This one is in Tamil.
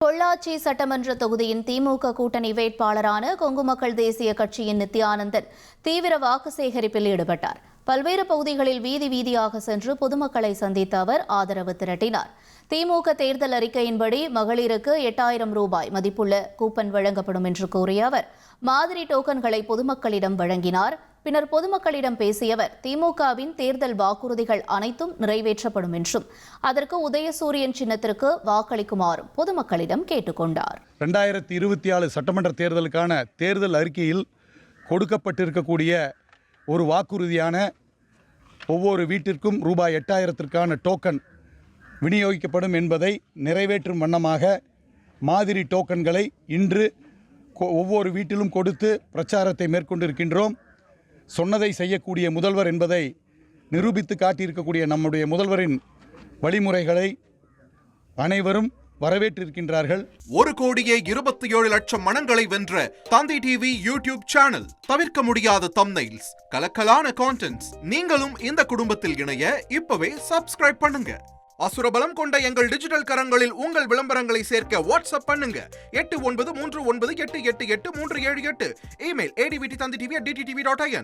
பொள்ளாச்சி சட்டமன்ற தொகுதியின் திமுக கூட்டணி வேட்பாளரான கொங்கு மக்கள் தேசிய கட்சியின் நித்யானந்தன் தீவிர வாக்கு சேகரிப்பில் ஈடுபட்டார். பல்வேறு பகுதிகளில் வீதி வீதியாக சென்று பொதுமக்களை சந்தித்த அவர் ஆதரவு திரட்டினார். திமுக தேர்தல் அறிக்கையின்படி மகளிருக்கு 8000 ரூபாய் மதிப்புள்ள கூப்பன் வழங்கப்படும் என்று கூறிய அவர் மாதிரி டோக்கன்களை பொதுமக்களிடம் வழங்கினார். பின்னர் பொதுமக்களிடம் பேசிய அவர் திமுகவின் தேர்தல் வாக்குறுதிகள் அனைத்தும் நிறைவேற்றப்படும் என்றும் அதற்கு உதயசூரியன் சின்னத்திற்கு வாக்களிக்குமாறும் பொதுமக்களிடம் கேட்டுக்கொண்டார். 2024 சட்டமன்ற தேர்தலுக்கான தேர்தல் அறிக்கையில் கொடுக்கப்பட்டிருக்கக்கூடிய ஒரு வாக்குறுதியான ஒவ்வொரு வீட்டிற்கும் ரூபாய் 8000ற்கான டோக்கன் விநியோகிக்கப்படும் என்பதை நிறைவேற்றும் வண்ணமாக மாதிரி டோக்கன்களை இன்று ஒவ்வொரு வீட்டிலும் கொடுத்து பிரச்சாரத்தை மேற்கொண்டிருக்கின்றோம். சொன்னதை செய்யக்கூடிய முதல்வர் என்பதை நிரூபித்து காட்டியிருக்கக்கூடிய நம்முடைய முதல்வரின் வழிமுறைகளை அனைவரும் வரவேற்றிருக்கின்றார்கள். 1,27,00,000 மனங்களை வென்ற தந்தி டிவி யூடியூப் சேனல். தவிர்க்க முடியாத தம்ப்நெயில்ஸ், கலக்கலான கான்டென்ட்ஸ். நீங்களும் இந்த குடும்பத்தில் இணைய இப்பவே சப்ஸ்கிரைப் பண்ணுங்க. அசுரபலம் கொண்ட எங்கள் டிஜிட்டல் கரங்களில் உங்கள் விளம்பரங்களை சேர்க்க வாட்ஸ்அப் பண்ணுங்க. 8939888378. Email advtthanditv@dttv.in.